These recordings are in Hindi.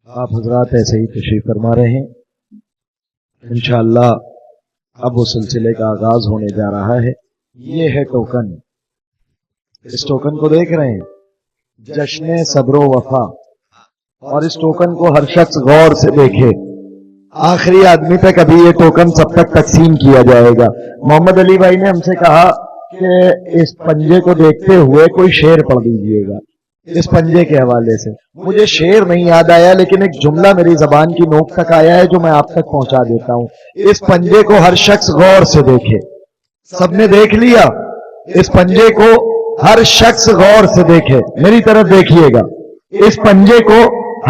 आप हजरात ऐसे ही तशरीफ फरमा रहे हैं। इंशाअल्लाह अब वो सिलसिले का आगाज होने जा रहा है। ये है टोकन। इस टोकन को देख रहे हैं, जश्न सब्रो वफा। और इस टोकन को हर शख्स गौर से देखे। आखिरी आदमी तक अभी ये टोकन सब तक तकसीम किया जाएगा। मोहम्मद अली भाई ने हमसे कहा कि इस पंजे को देखते हुए कोई शेर पढ़ दीजिएगा इस पंजे के हवाले से। मुझे शेर नहीं याद आया, लेकिन एक जुमला मेरी जबान की नोक तक आया है जो मैं आप तक पहुंचा देता हूं। इस पंजे को हर शख्स गौर से देखे। सबने देख लिया? इस पंजे को हर शख्स गौर से देखे, मेरी तरफ देखिएगा। इस पंजे को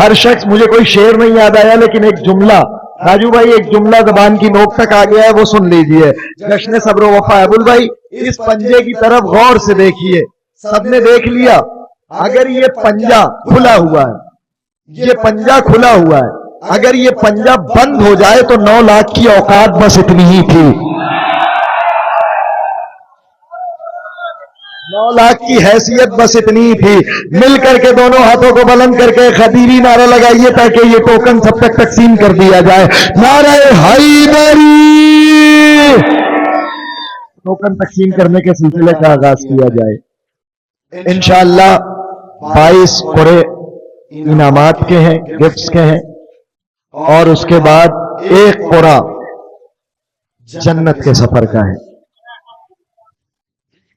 हर शख्स, मुझे कोई शेर नहीं याद आया, लेकिन एक जुमला, राजू भाई एक जुमला जबान की नोक तक आ गया है, वो सुन लीजिए। जश्न सब्र वफा। अबुल भाई इस पंजे की तरफ गौर से देखिए। सबने देख लिया? अगर ये पंजा खुला हुआ है, ये पंजा खुला हुआ है, अगर ये पंजा बंद हो जाए तो 9 लाख की औकात बस इतनी ही थी। 9 लाख की हैसियत बस इतनी ही थी। मिल करके दोनों हाथों को बुलंद करके खदीरी नारा लगाइए ताकि ये टोकन सब तक तकसीम कर दिया जाए। नारे हैदरी। टोकन तकसीम करने के सिलसिले का आगाज किया जाए। इंशाअल्लाह 22 कुरे इनामात के हैं, गिफ्ट्स के हैं, और उसके बाद एक कुरा जन्नत के सफर का है।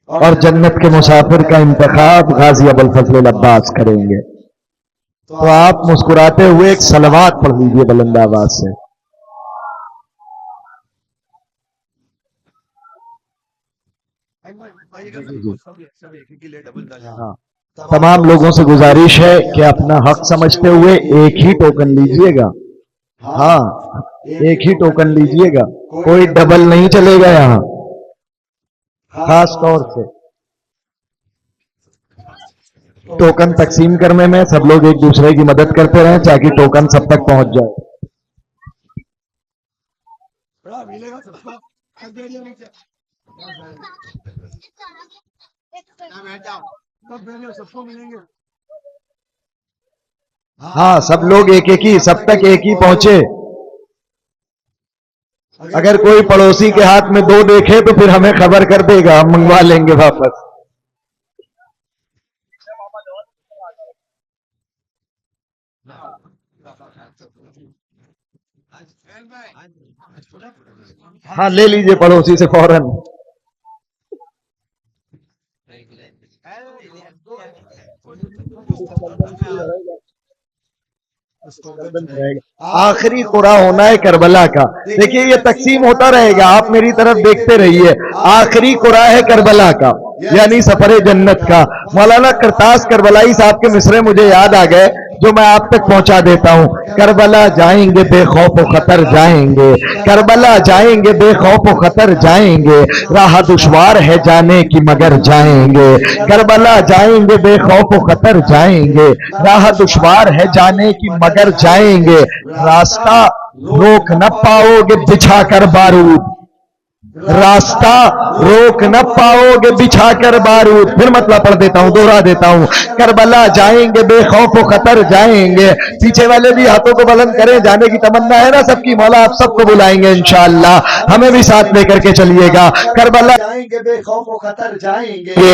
और जन्नत के मुसाफिर का इंतखाब गाजी अबुल फजल अब्बास करेंगे। तो आप मुस्कुराते हुए एक सलवात पढ़ लीजिए बुलंद आवाज से। हाँ, तमाम लोगों से गुजारिश है कि अपना हक समझते हुए एक ही टोकन लीजिएगा। हाँ, एक ही टोकन लीजिएगा, कोई डबल नहीं चलेगा यहां। खास तौर से टोकन तकसीम करने में सब लोग एक दूसरे की मदद करते रहें ताकि टोकन सब तक पहुंच जाए। हाँ, सब लोग एक एक ही, सब तक एक ही पहुंचे। अगर कोई पड़ोसी के हाथ में 2 देखे तो फिर हमें खबर कर देगा, हम मंगवा लेंगे वापस। हाँ, ले लीजिए पड़ोसी से फौरन। आखिरी कुरा होना है करबला का। देखिए ये तकसीम होता रहेगा, आप मेरी तरफ देखते रहिए। आखिरी कुरा है करबला का, यानी सफर जन्नत का। मौलाना करतास करबलाई साहब के मिसरे मुझे याद आ गए जो मैं आप तक पहुंचा देता हूं। करबला जाएंगे बेखौफ खतर जाएंगे, करबला जाएंगे बेखौफ खतर जाएंगे, राह दुश्वार है जाने की मगर जाएंगे। करबला जाएंगे बेखौफ खतर जाएंगे, राह दुश्वार है जाने की मगर जाएंगे। रास्ता रोक न पाओगे बिछा कर बारूद, रास्ता रोक न पाओगे बिछा कर बारूद। फिर मतलब पढ़ देता हूं, दोहरा देता हूं। करबला जाएंगे बेखौफ खतर जाएंगे। पीछे वाले भी हाथों को बुलंद करें, जाने की तमन्ना है ना सबकी। मौला आप सबको बुलाएंगे इंशाअल्लाह, हमें भी साथ लेकर के चलिएगा। करबला जाएंगे बेखौफ खतर जाएंगे,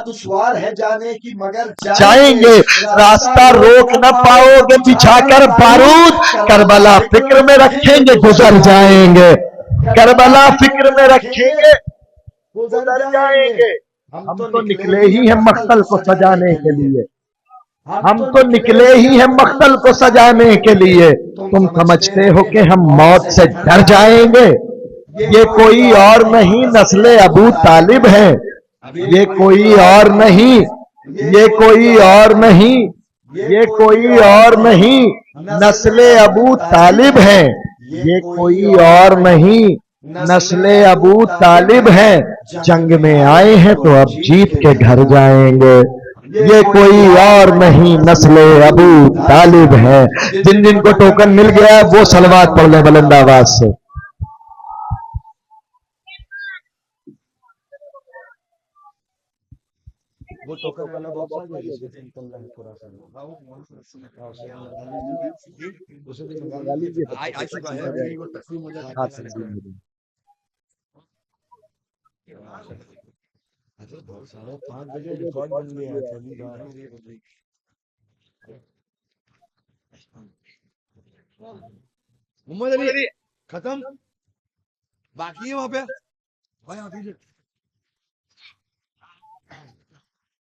दुश्वार है जाने की मगर जाएंगे। रास्ता रोक न पाओगे बिछा कर बारूद, करबला फिक्र में रखेंगे गुजर जाएंगे। करबला फिक्र में रखेंगे गुजर जाएंगे। हम तो निकले ही हैं मख्तल को सजाने के लिए, हम तो निकले ही हैं मख्तल को सजाने के लिए। तुम समझते हो कि हम मौत से डर जाएंगे? ये कोई और नहीं नस्ले अबू तालिब है, ये कोई और नहीं, ये कोई और नहीं, ये कोई और नहीं नस्ले अबू तालिब है, ये कोई और नहीं नस्ले अबू तालिब है। जंग में आए हैं तो अब जीत के घर जाएंगे, ये कोई और नहीं नस्ले अबू तालिब है। जिन जिन को टोकन मिल गया वो सलवात पढ़ लें बुलंद आवाज से। वो टोकन वाला बॉक्स आ गया जिससे निकल रहा है पूरा सा उसे भी मंगा लीजिए आ चुका है अभी वो तस्लीम हो जाता है साढ़े 5 बजे रिकॉर्ड बन गया है पहली बार मोहम्मद अली खत्म बाकी है वहां पे भाई आप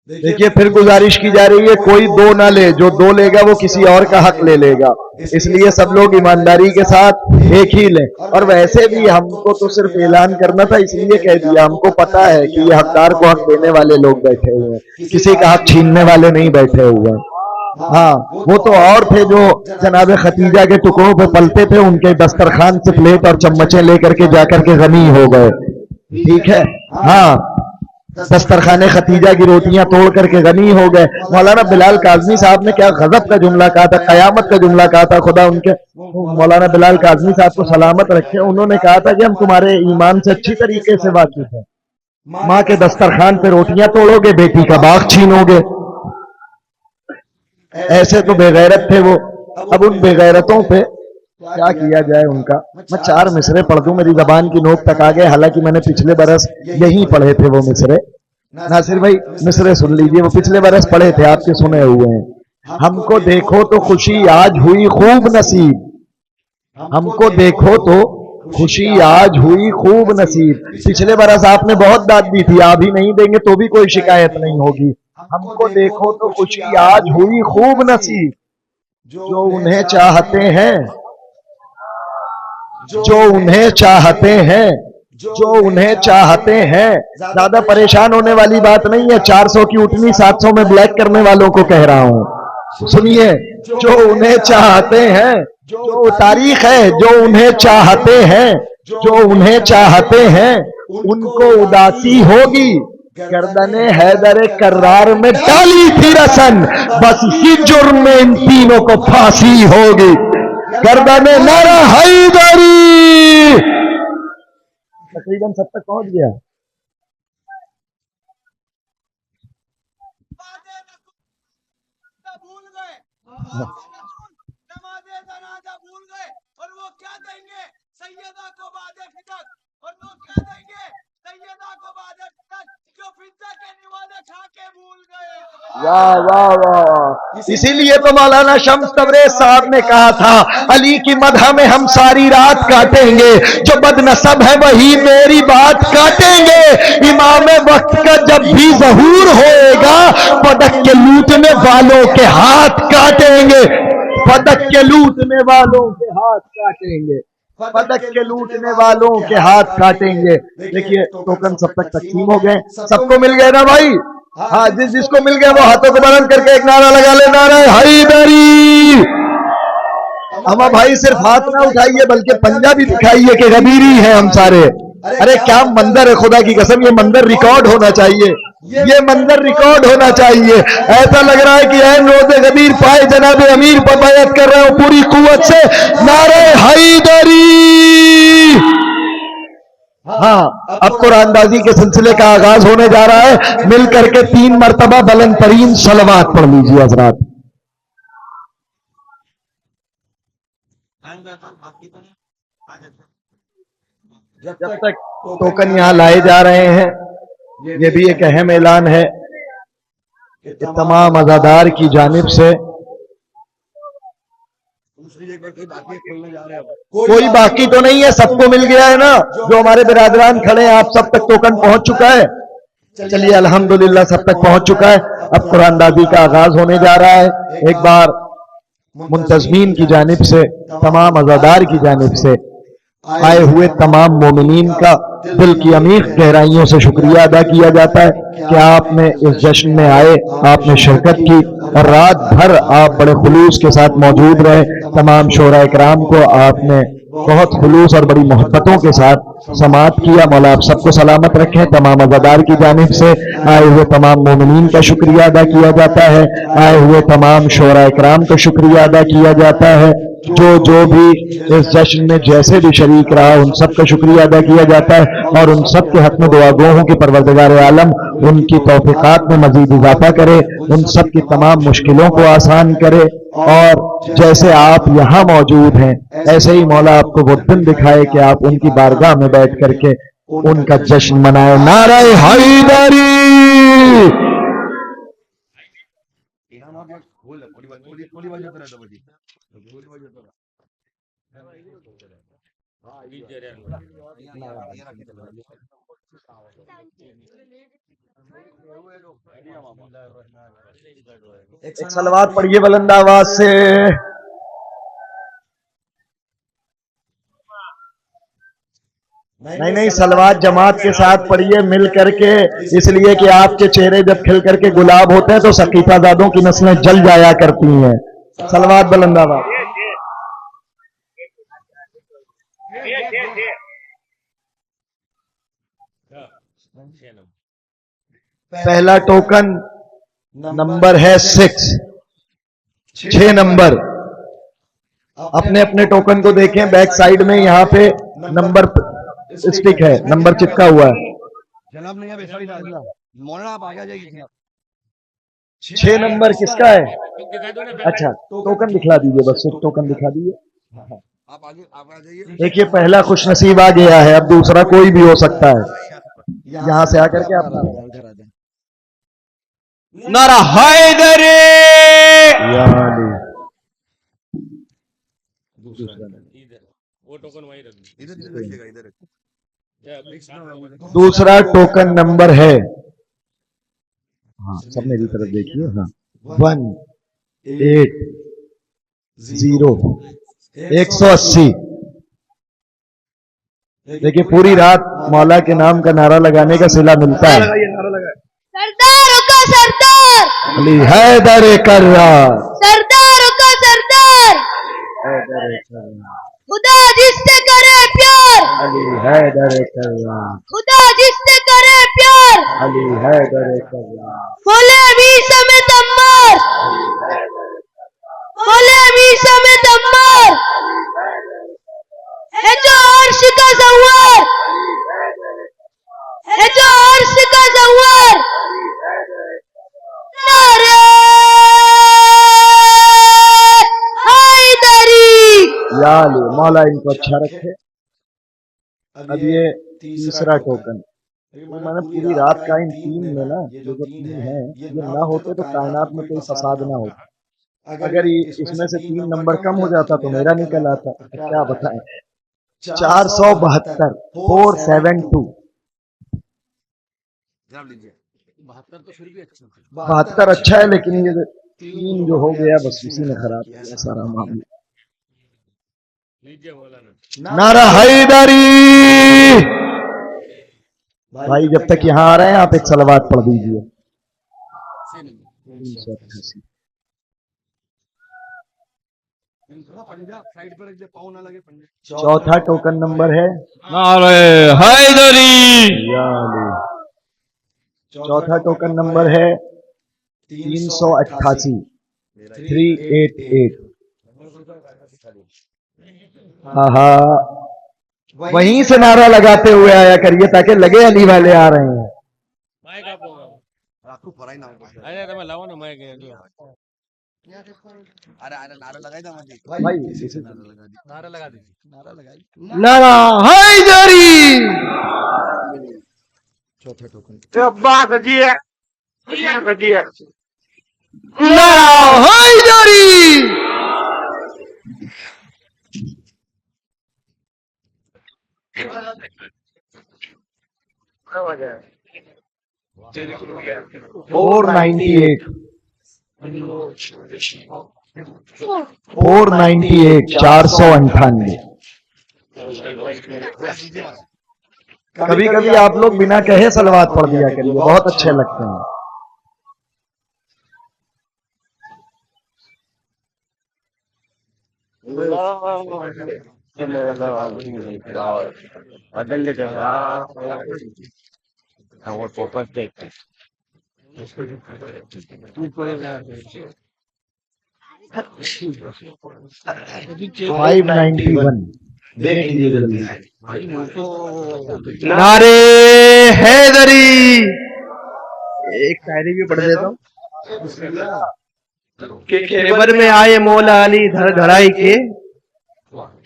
देखिए फिर गुजारिश की जा रही है कोई दो ना ले, जो दो लेगा वो किसी और का हक ले लेगा, इसलिए सब लोग ईमानदारी के साथ एक ही लें। और वैसे भी हमको तो सिर्फ ऐलान करना था इसलिए कह दिया, हमको पता है कि ये हकदार को हक देने वाले लोग बैठे हुए हैं, किसी का हक छीनने वाले नहीं बैठे हुए हैं। हाँ वो तो और थे जो जनाब खतीजा के टुकड़ों पे पलते थे, उनके दस्तरखान से प्लेट और चम्मचें लेकर के जाकर के गनी हो गए, ठीक है। हाँ दस्तरखाने खतीजा की रोटियां तोड़ करके गनी हो गए। मौलाना बिलाल काज़मी साहब ने क्या गजब का जुमला कहा था, कयामत का जुमला कहा था। खुदा उनके मौलाना बिलाल काज़मी साहब को सलामत रखे, उन्होंने कहा था कि हम तुम्हारे ईमान से अच्छी तरीके से वाकिफ हैं। माँ के दस्तरखान पे रोटियां तोड़ोगे, बेटी का बाग छीनोगे, ऐसे तो बेगैरत थे वो। अब उन बेगैरतों पे क्या किया जाए उनका। मैं 4 मिसरे पढ़ दूं, मेरी जबान की नोक तक आ गए, हालांकि मैंने पिछले बरस यही पढ़े थे वो मिसरे। नासिर भाई मिसरे सुन लीजिए, वो पिछले बरस पढ़े थे, आपके सुने हुए हैं। हमको देखो तो खुशी आज हुई खूब नसीब, हमको देखो तो खुशी आज हुई खूब नसीब। पिछले बरस आपने बहुत दाद दी थी, आप ही नहीं देंगे तो भी कोई शिकायत नहीं होगी। हमको देखो तो खुशी आज हुई खूब नसीब, जो उन्हें चाहते हैं, जो उन्हें चाहते हैं, जो उन्हें चाहते हैं। ज्यादा परेशान होने वाली बात नहीं है, 400 की उठनी 700 में ब्लैक करने वालों को कह रहा हूं। सुनिए, जो उन्हें चाहते हैं, जो तारीख है, जो उन्हें चाहते हैं, जो उन्हें चाहते हैं, उनको उदासी होगी। गर्दने हैदर कर्रार में डाली थी रसन, बस इसी जुर्म में इन तीनों को फांसी होगी। गर्दने नारा हैदरी। तकरीबन सब तक पहुंच गया। भूल गए भूल गए और वो क्या देंगे सैयदा को बादे फितक, और वो क्या देंगे सैयदा को बादे फितक, जो फिजा के निवाले खा के भूल गए। वाह वाह वाह। इसीलिए तो मौलाना शम्स तबरेज साहब ने कहा था, अली की मदह में हम सारी रात काटेंगे, जो बदनसब है वही मेरी बात काटेंगे। इमाम वक्त का जब भी ज़हूर होएगा, पदक के लूटने वालों के हाथ काटेंगे, पदक के लूटने वालों के हाथ काटेंगे, पदक के लूटने वालों के हाथ काटेंगे। देखिए टोकन सब तक तकसीम हो गए, सबको मिल गए ना भाई। हाँ जिसको मिल गया वो हाथों को बुलंद करके एक नारा लगा ले, नारा हैदरी। हम भाई सिर्फ हाथ ना उठाइए बल्कि पंजा भी दिखाइए कि गदीरी है हम सारे। अरे क्या मंजर है, खुदा की कसम ये मंजर रिकॉर्ड होना चाहिए, ये मंजर रिकॉर्ड होना चाहिए। ऐसा लग रहा है कि ऐन रोज़े गदीर पाए जनाब अमीर पर बैत कर रहे हो पूरी कुव्वत से, नारे हैदरी। हाँ अब कुरानबाजी के सिलसिले का आगाज होने जा रहा है, मिल करके 3 मरतबा बुलंद तरीन सलवात पढ़ लीजिए हजरात। जब तक टोकन यहाँ लाए जा रहे हैं, ये भी एक अहम ऐलान है कि तमाम अज़ादार की जानिब से कोई बाकी तो नहीं है, सबको मिल गया है ना। जो हमारे बिरादरान खड़े हैं आप सब तक टोकन पहुंच चुका है। चलिए अल्हम्दुलिल्लाह सब तक पहुंच चुका है। अब कुरानबाजी का आगाज होने जा रहा है। एक बार मुंतज़मीन की जानिब से, तमाम अज़ादार की जानिब से आए हुए तमाम मोमिनीन का दिल की अमीर गहराइयों से शुक्रिया अदा किया जाता है कि आपने इस जश्न में आए, आपने शिरकत की और रात भर आप बड़े खुलूस के साथ मौजूद रहे। तमाम शोरा इकराम को आपने बहुत खुलूस और बड़ी मोहब्बतों के साथ समाप्त किया। मौला आप सबको सलामत रखें। तमाम अज़ादार की जानिब से आए हुए तमाम मोमिनीन का शुक्रिया अदा किया जाता है। आए हुए तमाम शोरा इकराम का शुक्रिया अदा किया जाता है। जो भी इस जश्न में जैसे भी शरीक रहा उन सब का शुक्रिया अदा किया जाता है और उन सब के हक में दुआ गो हूं कि परवरदिगार आलम उनकी तौफीकात में मजीद इजाफा करे, उन सब की तमाम मुश्किलों को आसान करे और जैसे आप यहाँ मौजूद हैं ऐसे ही मौला आपको वो दिन दिखाए कि आप उनकी बारगाह में बैठ करके उनका जश्न मनाए। नारे हैदरी। एक सलवात पढ़िए बुलंद आवाज से। नहीं, सलवात जमात के साथ पढ़िए मिल करके, इसलिए कि आपके चेहरे जब खिल करके गुलाब होते हैं तो सकीफाजादों की नस्लें जल जाया करती हैं। सलवात बुलंद आवाज। पहला टोकन नंबर है 6 नंबर। अपने अपने टोकन को देखें, बैक साइड में यहाँ पे नंबर स्टिक है, नंबर चिपका हुआ है। जनाब नहीं है मौलाना आप आगे जाइए। 6 नंबर किसका है? अच्छा टोकन दिखला दीजिए, बस सिर्फ टोकन दिखा दीजिए। आप आगे आप आ जाइए। देखिए पहला खुश नसीब आ गया है, अब दूसरा कोई भी हो सकता है। यहां से आकर के आप इधर आ जाए। नारा हैदरी। वो टोकन वहीं रख दीजिए। इधर रखिएगा, इधर दूसरा टोकन नंबर है, हाँ सब मेरी तरफ देखिए, हाँ 180। देखिए पूरी रात मौला के नाम का नारा लगाने का सिला मिलता है। सरदार का सरदार, अली हैदर कर्रार, सरदार का सरदार, खुदा जिससे करे प्यार, अली हैदर कर्रार, खुदा जिससे करे प्यार, अली हैदर कर्रार, बोले भी समेत अम्मार, बोले भी समेत अम्मार, है जो अर्श का ज़व्वार, है जो अर्श का ज़व्वार। नारे हैदरी। या अली, मौला इनको अच्छा रखे। अब ये तीसरा टोकन, मैंने पूरी रात का इन 3 में ना, ये जो 3 हैं ये ना होते तो कायनात में कोई फसाद ना होता। अगर इसमें से 3 नंबर कम हो जाता तो मेरा निकल आता। क्या बताएं, 472 472 जनाब लीजिए। 72 तो फिर भी अच्छा है। 72 अच्छा है, लेकिन ये 3 जो हो गया बस उसी ने खराब किया सारा मामला। लीजिए मौलाना। नारा हैदरी। भाई जब तक यहाँ आ रहे हैं आप एक सलवात पढ़ दीजिए। 388। साइड पर रख दे, पाँव ना लगे पंजे। चौथा टोकन नंबर है, नारे हैदरी। या अली। चौथा टोकन नंबर है 388 388। हाँ, वहीं से नारा लगाते हुए आया करिए ताकि लगे अली वाले आ रहे हैं। माइक आप राखू फराई ना हो। अरे તમે લાવો ને માઈક अरे नारा लगाई था मत भाई इसी से नारा लगा दी, नारा लगा दी, नारा लगाई। नारा हैदरी। चौथा टोकन नारा हैदरी। फोर 498 498। कभी कभी आप लोग बिना कहे सलवात पढ़ दिया करिए, बहुत अच्छे लगते हैं। फाइव 91 देख लीजिए जल्दी। नारे हैदरी। एक शायरी भी पढ़ देता हूँ कि खैबर में आए मौला अली धर धराई के,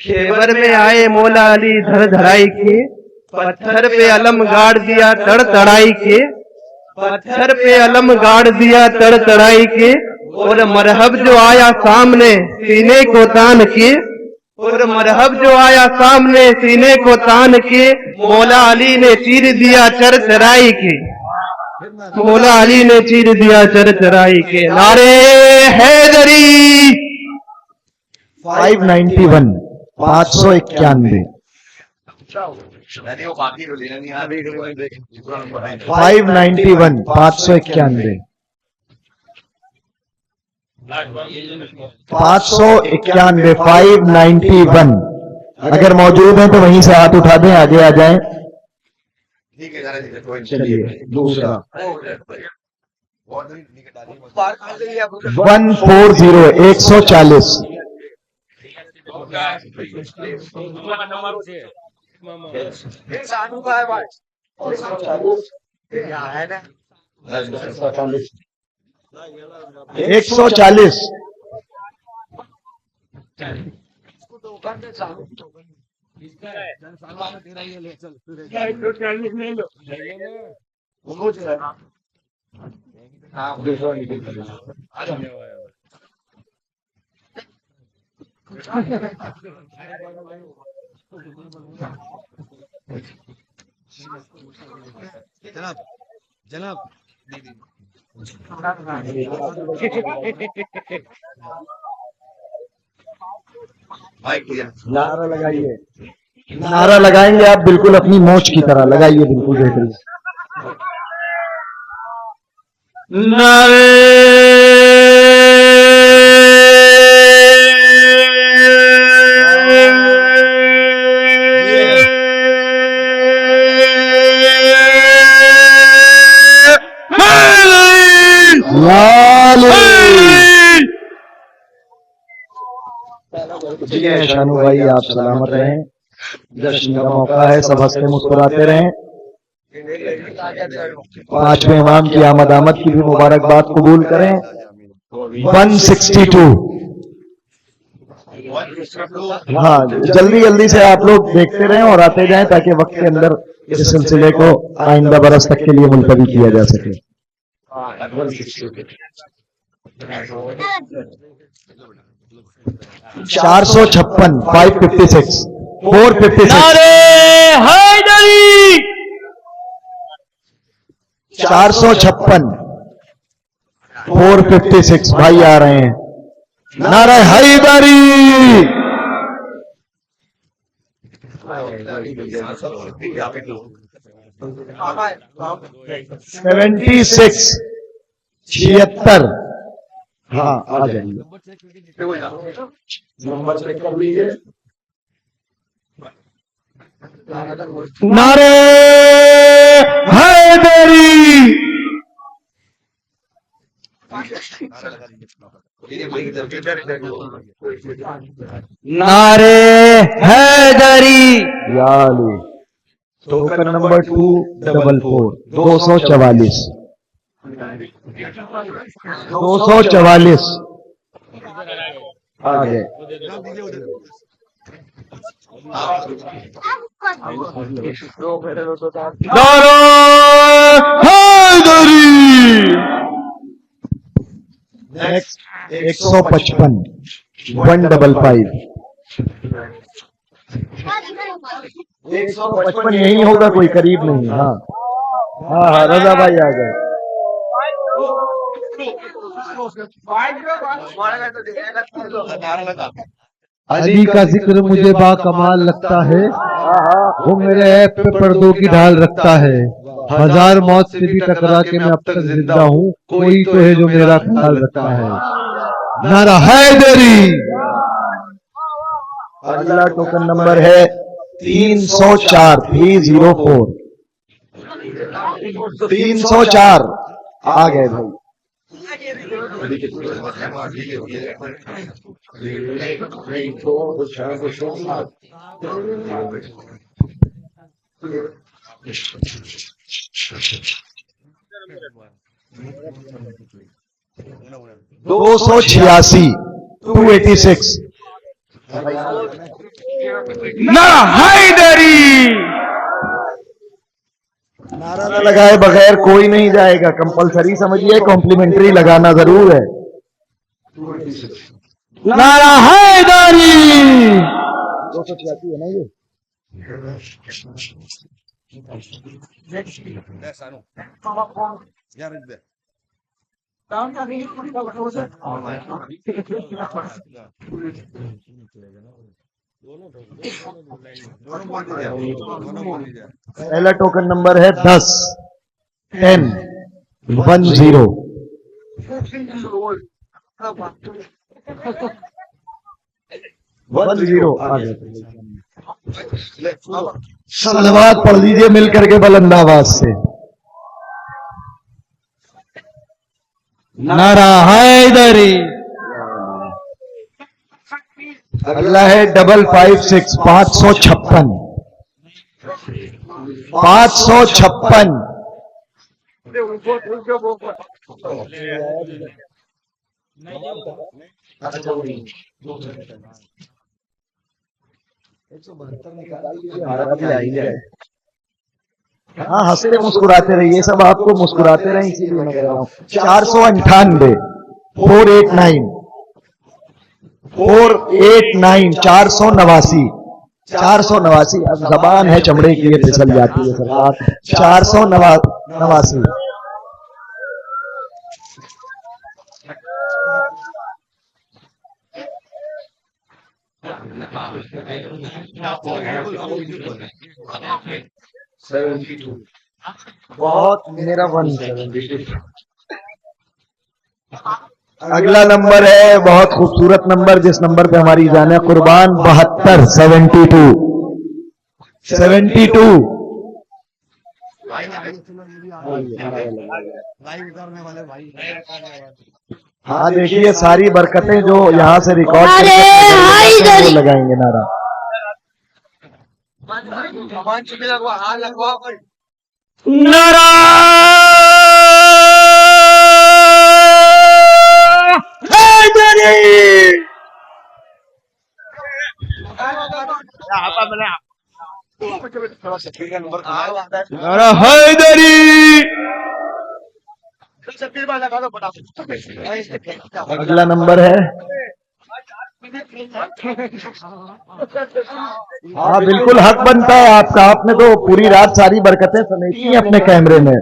खैबर में आए मौला अली धर धराई के, पत्थर पे अलम गाड़ दिया तड़ तड़ाई के, पत्थर पे अलम गाड़ दिया तड़ तड़ाई के, और मरहब जो आया सामने सीने को तान के, और मरहब जो आया सामने सीने को तान के, मौला अली ने चीर दिया चर चराई के, मौला अली ने चीर दिया चर चराई के। नारे हैदरी। 591 591 591 591 591 591। अगर मौजूद हैं तो वहीं से हाथ उठा दें, आगे आ जाएं। चलिए दूसरा 140 140 140 जनाब जनाब नारा लगाइए, नारा लगाएंगे आप बिल्कुल अपनी मोच की तरह लगाइए, बिल्कुल बेहतरीन। जी है शानू भाई, आप सलामत रहें। जश्न का मौका है, सब हंसते मुस्कुराते रहें। पांचवें इमाम की आमद की भी मुबारकबाद कबूल करें। 162। हाँ, जल्दी जल्दी से आप लोग देखते रहें और आते जाएं ताकि वक्त के अंदर इस सिलसिले को आइंदा बरस तक के लिए मुलतवी किया जा सके। 456 556 456 456 456 भाई आ रहे हैं। नारे हैदरी। 76 76। हाँ आ जाएंगे, नंबर चेक कर लीजिए। नारे हैदरी। नारे हैदरी। याली टोकन नंबर 244 244 244 आ गए। नारे हैदरी। नेक्स्ट 155 155 155 यही होगा, कोई करीब नहीं। हाँ हाँ हाँ, रजा भाई आ गए। अली का जिक्र मुझे बाकमाल लगता है, वो मेरे ऐप पे पर्दों की ढाल रखता है। हजार मौत से भी टकरा के मैं अब तक जिंदा हूँ, कोई तो है जो मेरा ख्याल रखता है। नारा हैदरी। अगला टोकन नंबर है 304 304 304 आ गए भाई। दो सौ 86 286 नारा हैदरी। नारा न लगाए बगैर कोई नहीं जाएगा, कंपलसरी समझिए, कॉम्प्लीमेंट्री लगाना जरूर है। नारा हैदरी। 286 है ना ये। सानू यार इधर पहला टोकन नंबर है 10 10 10 सलवात पढ़ लीजिए मिल करके बुलंद आवाज से। नारा हैदरी। अगला है 556 556 556 हाँ हंसते मुस्कुराते रहिए, सब आपको मुस्कुराते रहे इसीलिए मैं कह रहा हूँ। 498 489 489 489 अब जबान है चमड़े की, ये फिसल जाती है सरकार। 489 बहुत मेरा 172। अगला नंबर है बहुत खूबसूरत नंबर, जिस नंबर पे हमारी जान है कुर्बान 72 72 72। हाँ देखिए सारी बरकतें जो यहाँ से रिकॉर्ड करके लगाएंगे नारा। नारा हैदरी। नारा हैदरी। अगला नंबर है हाँ बिल्कुल हक बनता है आपका, आपने तो पूरी रात सारी बरकतें समेटी हैं अपने कैमरे में।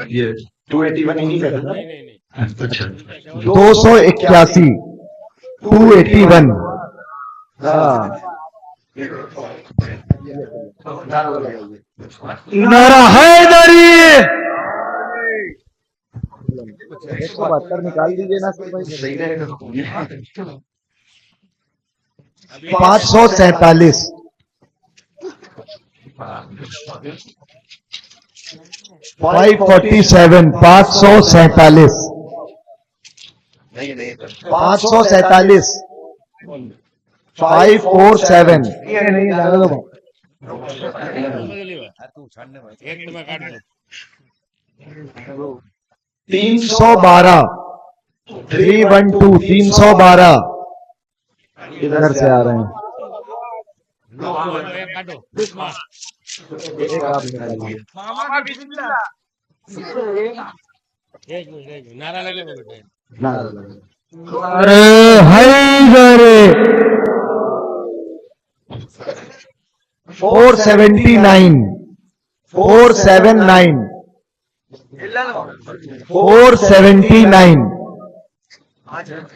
ये 281 281 281 नारा हैदरी। 172 निकाल दीजिए ना सर भाई। 547 547 547 547 547 312 312 312 इधर से आ रहे हैं। अरे हैदरी। 479 479 479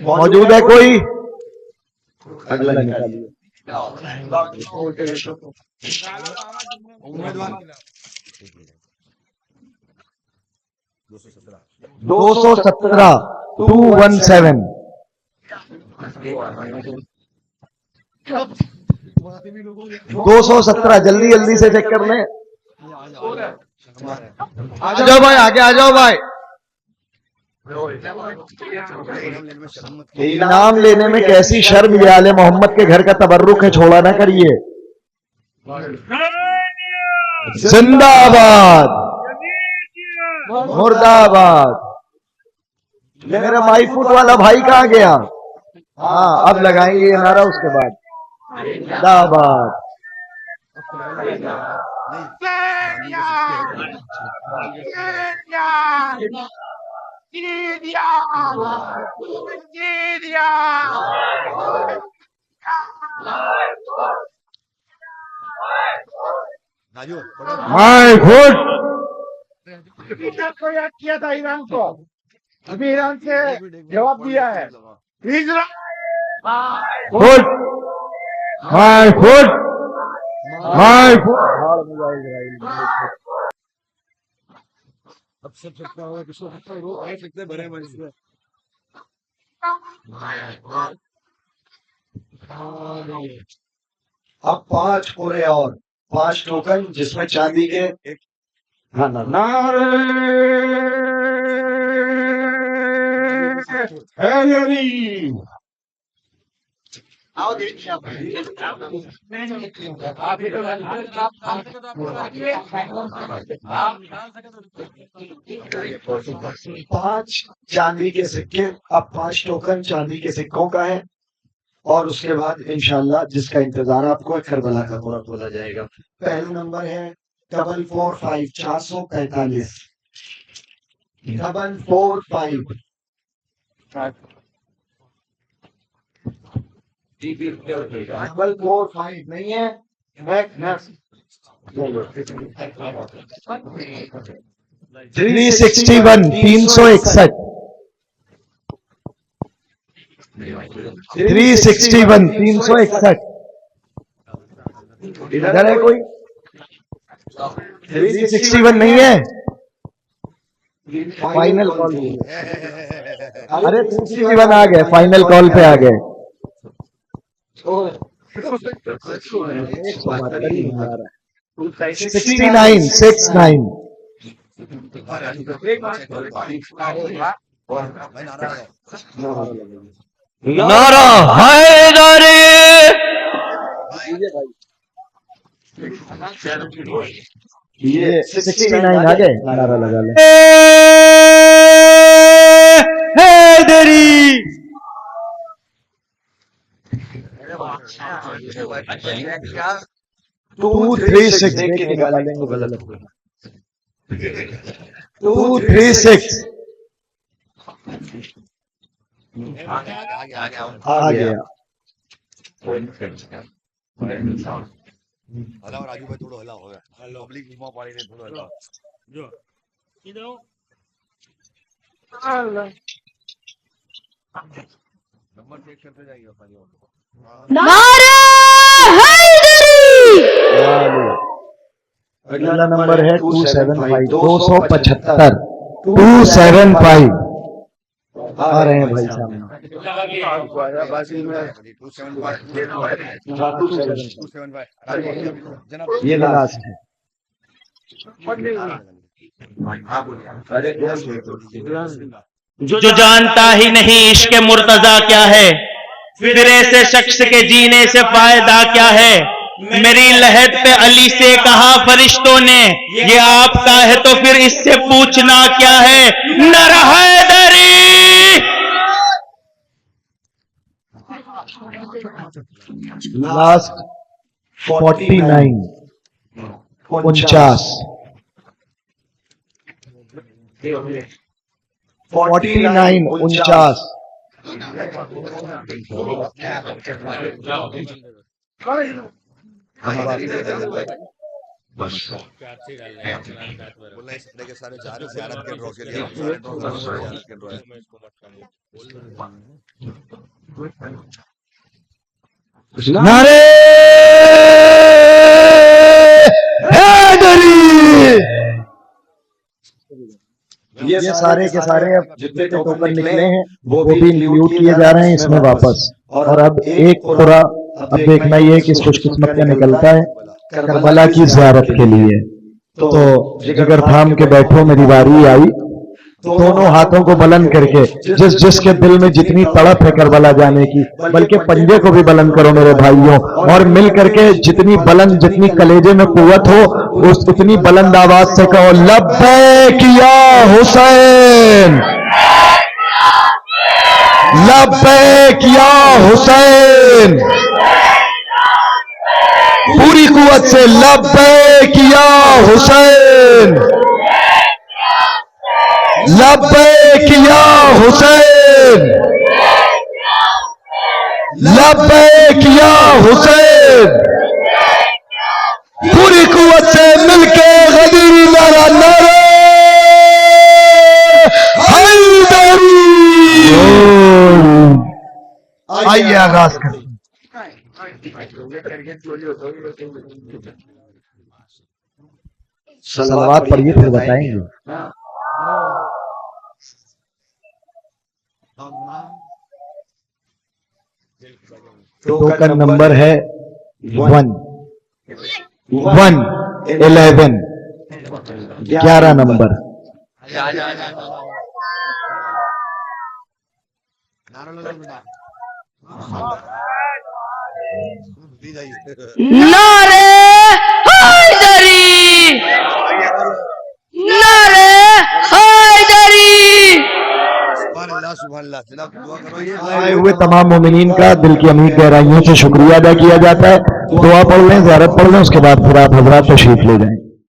मौजूद है कोई? अगला निकालिए। उम्मीदवार 217 217 217 जल्दी जल्दी से चेक कर लें। आ जाओ भाई, आगे आ जाओ भाई। इनाम लेने में कैसी शर्म, ये आले मोहम्मद के घर का तबर्रुक है, छोड़ा ना करिए। जिंदाबाद मुर्दाबाद। मेरा माई फुट वाला भाई कहाँ गया? हाँ, अब लगाएंगे ये नारा उसके बाद। जिंदाबाद। राजू माई फुट को याद किया था ईरान को, अभी ईरान से जवाब दिया है। Israel foot my foot my foot. अब सब सकता होगा, किसको सकता है, वो सकते भरे मन से। अब 5 पूरे और 5 टोकन, जिसमें चांदी के पांच चांदी के सिक्के, अब 5 टोकन चांदी के सिक्कों का है। और उसके बाद इंशाल्लाह जिसका इंतजार आपको है, करबला का पूरा बोला जाएगा। पहला नंबर है 445 445 445 445 नहीं है। 361 361 361 361। इधर है कोई? 361 नहीं है। Final call. अरे 361 आ गए, फाइनल कॉल पे आ गए। 69 69। नारा हैदरी। ये 69 आ गए, नारा लगा ले। हैदरी 236 देख के निकालेंगे, गलत 236 आ गया। हलाओ राजू भाई, थोड़ा हलाओ होगा, पब्लिक घुमा पाड़ी ने थोड़ा हलाओ जो इधर नंबर चेक करते जाइए अपनी। नारे हैदरी। अगला नंबर है 275 275 275 आ रहे हैं भाई साहब। ये लास्ट है। जो जानता ही नहीं इश्क मुर्तजा क्या है, फिर ऐसे शख्स के जीने से फायदा क्या है। मेरी लहद पे अली से कहा फरिश्तों ने, ये आपका है तो फिर इससे पूछना क्या है। नारा हैदरी। लास्ट 49 49 49 बोलना इस तरह के सारे चार ज़ियारत के ड्रॉ के लिए ज़ियारत के ड्रॉ है। नारे हैदरी। ये सारे के सारे अब जितने टोकन निकले हैं वो भी म्यूट किए जा रहे हैं इसमें वापस। और अब एक पूरा अब देखना ये है किस खुशकिस्मत का निकलता है करबला की ज़ियारत के लिए। तो जिगर थाम के बैठो, मेरी बारी आई। दोनों हाथों को बुलंद करके जिसके दिल में जितनी तड़प है करबला जाने की, बल्कि पंजे को भी बुलंद करो मेरे भाइयों, और मिल करके जितनी बुलंद, जितनी कलेजे में कुव्वत हो, उस इतनी बुलंद आवाज से कहो लब्बैक या हुसैन, लब्बैक या हुसैन। पूरी कुव्वत से लब्बैक या हुसैन, लब्बैक या हुसैन, लब्बैक या हुसैन। पूरी कुव्वत से मिलके गदीरी नारा, नारे हैदरी। आइए आगाज करें। सलावत पढ़िए फिर बताएंगे। टोकन नंबर है 11 11 नंबर। नारे हैदरी, नारे हैदरी। आए हुए तमाम मोमिनीन का दिल की अमीर गहराइयों से शुक्रिया अदा किया जाता है। दुआ पढ़ लें, ज़ियारत पढ़ लें, उसके बाद फिर आप हजरात तशरीफ ले जाएं।